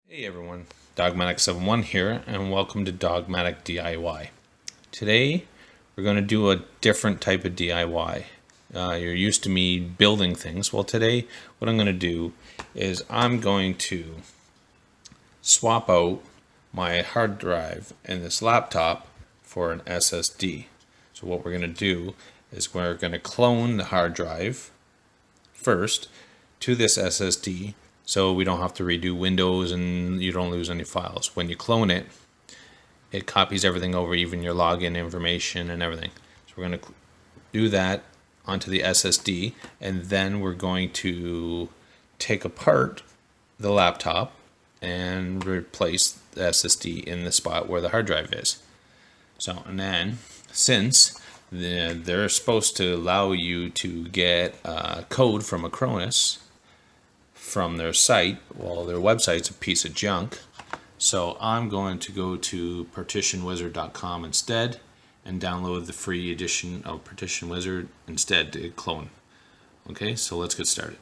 Hey everyone, Dogmatic71 here, and welcome to Dogmatic DIY. Today, we're going to do a different type of DIY. You're used to me building things. Well, today, what I'm going to do is I'm going to swap out my hard drive in this laptop for an SSD. So what we're going to do is we're going to clone the hard drive first to this SSD, so we don't have to redo Windows and you don't lose any files. When you clone it, it copies everything over, even your login information and everything. So we're going to do that onto the SSD, and then we're going to take apart the laptop and replace the SSD in the spot where the hard drive is. So, and then since they're supposed to allow you to get code from Acronis from their site, well, their website's a piece of junk. So I'm going to go to partitionwizard.com instead and download the free edition of Partition Wizard instead to clone. Okay, so let's get started.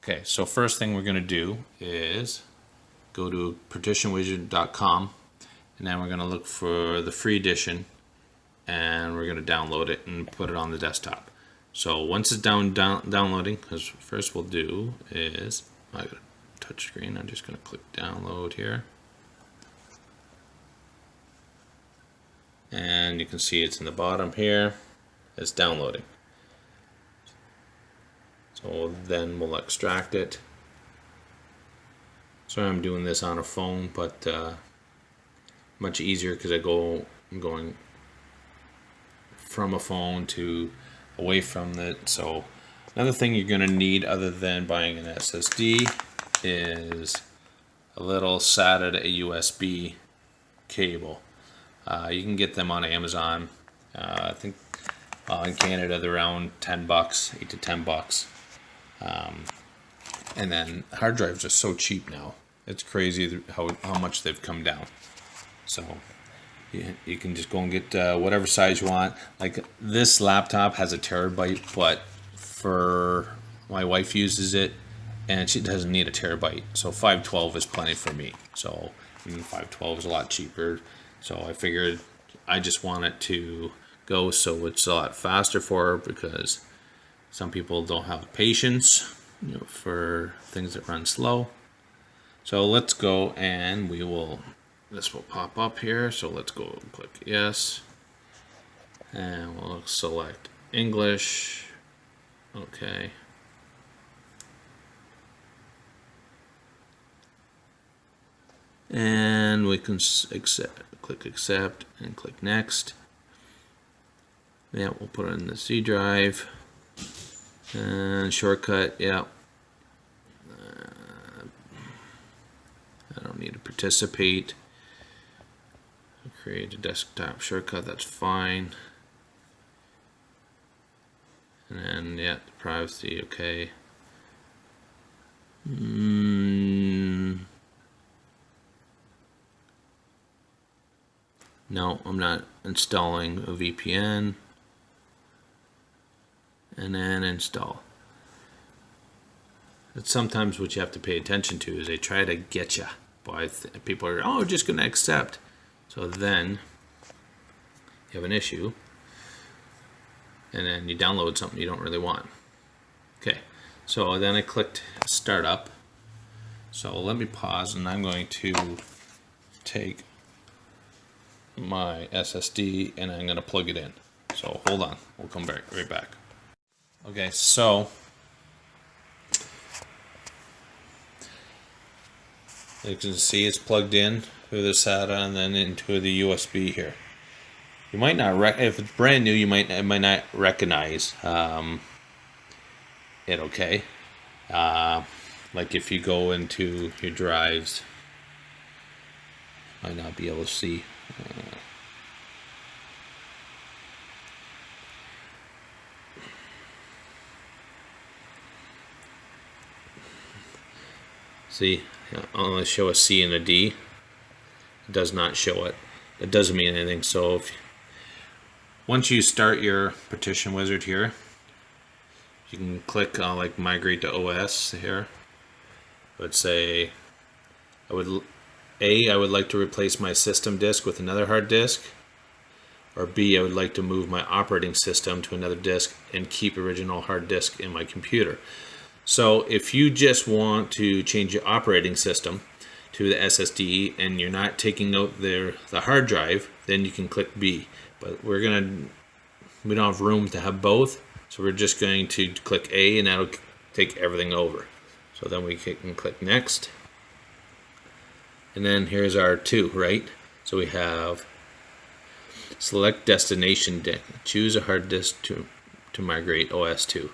Okay, so first thing we're going to do is go to partitionwizard.com, and then we're going to look for the free edition, and we're going to download it and put it on the desktop. So once it's downloading, because first we'll do is, I got a touch screen, I'm just going to click download here. And you can see it's in the bottom here, it's downloading. So then we'll extract it. Sorry I'm doing this on a phone, but much easier because I'm going from a phone to away from it. So another thing you're going to need other than buying an SSD is a little SATA USB cable. You can get them on Amazon. I think in Canada they're around $10, $8 to $10. And then hard drives are so cheap now. It's crazy how much they've come down. So you can just go and get whatever size you want. Like this laptop has a terabyte, but for my wife uses it and she doesn't need a terabyte. So 512 is plenty for me. So 512 is a lot cheaper. So I figured I just want it to go so it's a lot faster for her, because some people don't have patience, for things that run slow. So let's go, and this will pop up here. So let's go and click yes, and we'll select English. Okay. And we can click accept and click next. Yeah, we'll put it in the C drive. And shortcut, yeah. I don't need to participate. Create a desktop shortcut, that's fine. And then, yeah, privacy, okay. No, I'm not installing a VPN. And then install. That's sometimes what you have to pay attention to, is they try to get you. People are, just going to accept. So then you have an issue, and then you download something you don't really want. Okay, so then I clicked startup. So let me pause, and I'm going to take my SSD and I'm going to plug it in. So hold on, we'll come right back. Okay, so you can see it's plugged in through the SATA and then into the USB here. You might not if it's brand new, it might not recognize it. Okay, like if you go into your drives, might not be able to see. See, only show a C and a D. It does not show it. it doesn't mean anything. So once you start your partition wizard here, you can click like migrate to OS here. I would say I would like to replace my system disk with another hard disk, or B, I would like to move my operating system to another disk and keep original hard disk in my computer. So if you just want to change your operating system to the SSD and you're not taking out the hard drive, then you can click B. But we don't have room to have both, so we're just going to click A, and that'll take everything over. So then we can click next, and then here's our 2, right? So we have select destination disk, choose a hard disk to migrate OS to.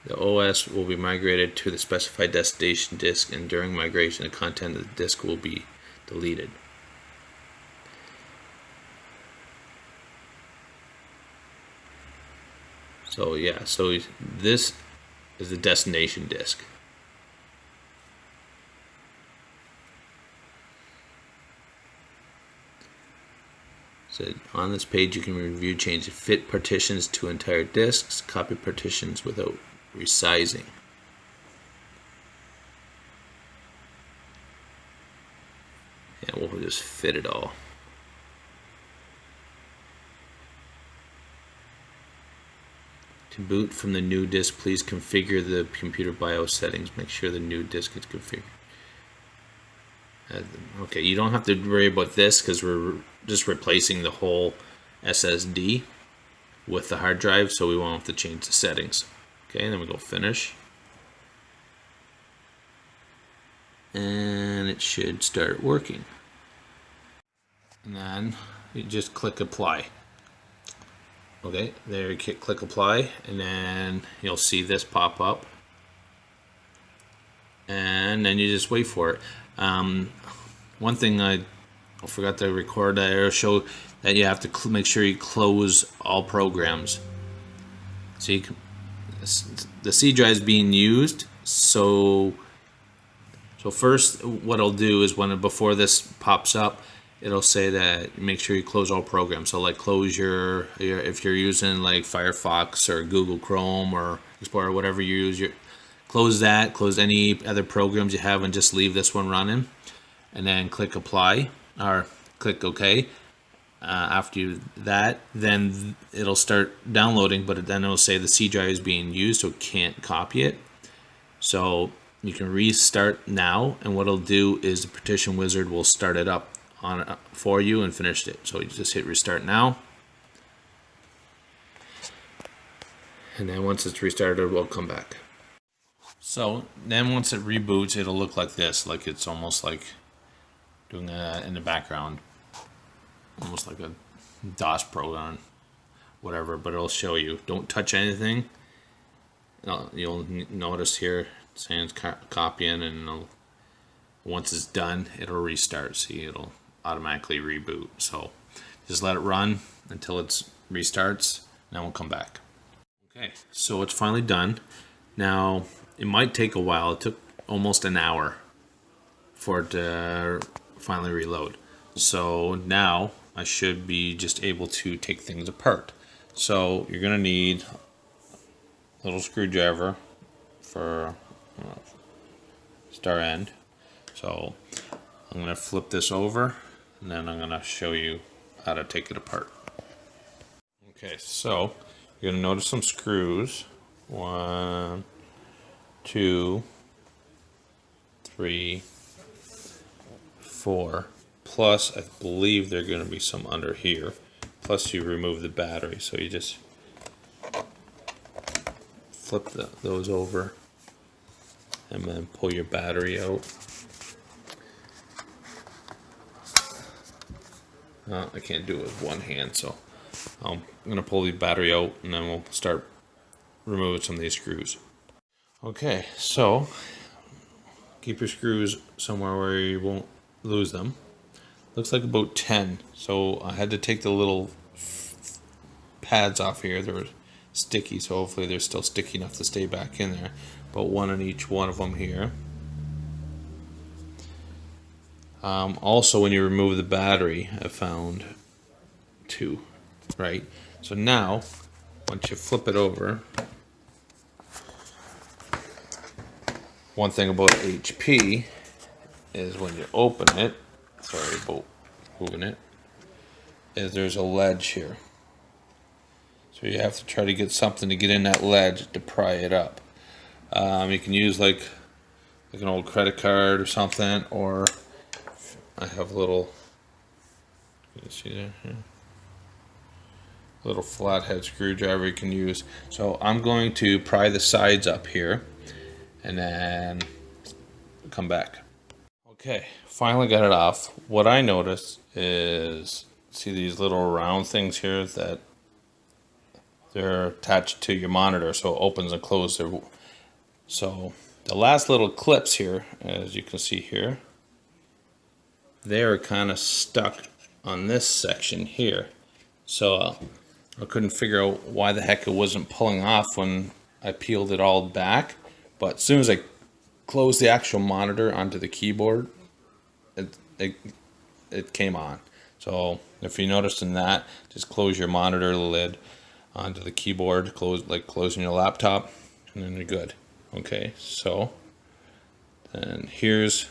The OS will be migrated to the specified destination disk, and during migration the content of the disk will be deleted. So yeah, so this is the destination disk. So on this page you can review changes, fit partitions to entire disks, copy partitions without resizing. Yeah, we'll just fit it all. To boot from the new disk, please configure the computer BIOS settings. Make sure the new disk is configured. Okay, you don't have to worry about this because we're just replacing the whole SSD with the hard drive, so we won't have to change the settings. Okay, and then we go finish. And it should start working. And then you just click apply. Okay, there you click apply, and then you'll see this pop up. And then you just wait for it. One thing I forgot to record, I show that you have to make sure you close all programs. So the C drive is being used. So first, what I'll do is before this pops up, it'll say that make sure you close all programs. So like close your if you're using like Firefox or Google Chrome or Explorer, whatever you use, close that, close any other programs you have, and just leave this one running, and then click apply or click OK. After that, then it'll start downloading, but then it'll say the C drive is being used, so it can't copy it. So you can restart now, and what it'll do is the partition wizard will start it up for you and finish it. So you just hit restart now, and then once it's restarted, we'll come back. So then once it reboots, it'll look like this, like it's almost like doing that in the background, almost like a DOS program, whatever, but it'll show you. Don't touch anything. You'll notice here saying it's copying, and once it's done, it'll restart. See, it'll automatically reboot. So just let it run until it restarts, and then we'll come back. Okay, so it's finally done. Now, it might take a while. It took almost an hour for it to finally reload. So now I should be just able to take things apart. So you're going to need a little screwdriver for star end. So I'm going to flip this over, and then I'm going to show you how to take it apart. Okay, so you're going to notice some screws. 1, 2, 3, 4. Plus, I believe there are going to be some under here. Plus, you remove the battery, so you just flip those over and then pull your battery out. I can't do it with one hand, so I'm going to pull the battery out, and then we'll start removing some of these screws. Okay, so keep your screws somewhere where you won't lose them. Looks like about 10. So I had to take the little pads off here. They were sticky, so hopefully they're still sticky enough to stay back in there. But one on each one of them here. Also, when you remove the battery, I found two, right? So now, once you flip it over, one thing about HP is when you open it, sorry about moving it, is there's a ledge here. So you have to try to get something to get in that ledge to pry it up. You can use like an old credit card or something, or I have a little, you see there? Yeah. Little flathead screwdriver you can use. So I'm going to pry the sides up here and then come back. Okay, finally got it off. What I noticed is, see these little round things here that they're attached to your monitor, so it opens and closes. So the last little clips here, as you can see here, they're kind of stuck on this section here. So I couldn't figure out why the heck it wasn't pulling off when I peeled it all back. But as soon as I closed the actual monitor onto the keyboard, it came on. So if you noticed in that, just close your monitor lid onto the keyboard, like closing your laptop, and then you're good. Okay, so then here's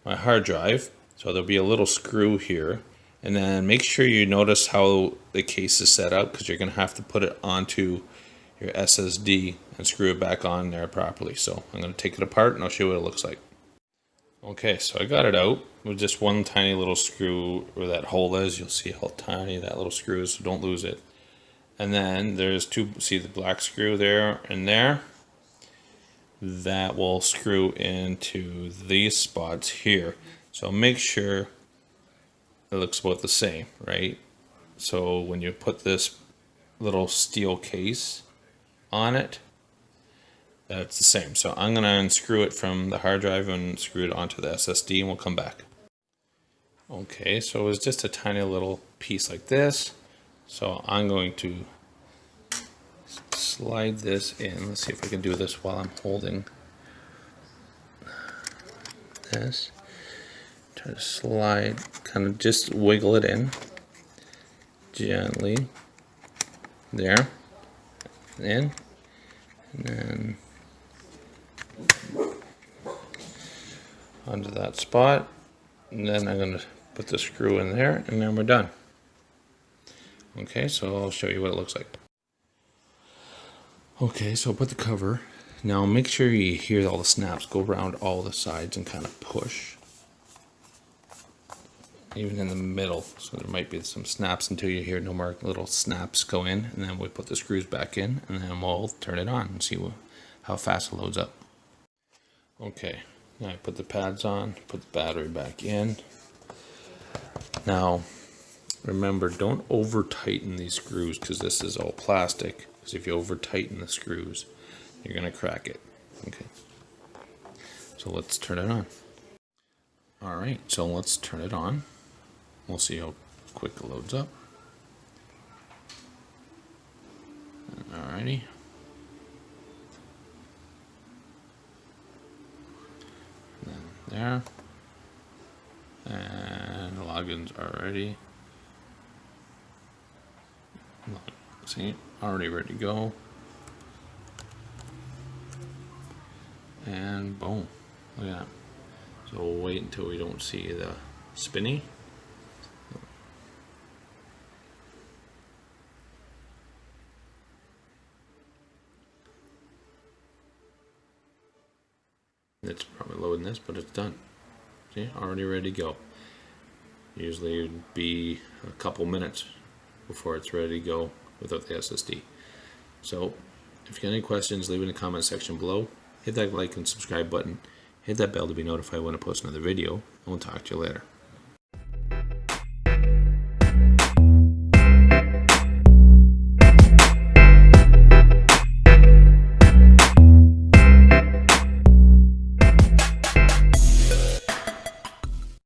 my hard drive. So there'll be a little screw here, and then make sure you notice how the case is set up, because you're going to have to put it onto your SSD and screw it back on there properly. So I'm going to take it apart and I'll show you what it looks like. Okay, so I got it out with just one tiny little screw where that hole is. You'll see how tiny that little screw is, so don't lose it. And then there's two, see the black screw there and there? That will screw into these spots here. So make sure it looks about the same, right? So when you put this little steel case on it, that's the same. So I'm going to unscrew it from the hard drive and screw it onto the SSD, and we'll come back. Okay, so it was just a tiny little piece like this. So I'm going to slide this in. Let's see if I can do this while I'm holding this. Try to slide, kind of just wiggle it in gently. There. In. And then onto that spot. And then I'm going to put the screw in there, and then we're done. Okay, so I'll show you what it looks like. Okay, so I'll put the cover. Now make sure you hear all the snaps. Go around all the sides and kind of push. Even in the middle, so there might be some snaps until you hear no more little snaps go in, and then we put the screws back in, and then we'll turn it on and see how fast it loads up. Okay, now I put the pads on, put the battery back in. Now remember, don't over tighten these screws, because this is all plastic, because if you over tighten the screws, you're going to crack it. Okay, so let's turn it on. Alright, so let's turn it on. We'll see how quick it loads up. Alrighty. And then there. And the logins are ready. See, already ready to go. And boom. Look at that. So we'll wait until we don't see the spinny. It's probably loading this, but it's done. See, already ready to go. Usually it would be a couple minutes before it's ready to go without the SSD. So if you got any questions, leave it in the comment section below. Hit that like and subscribe button. Hit that bell to be notified when I post another video, and we'll talk to you later.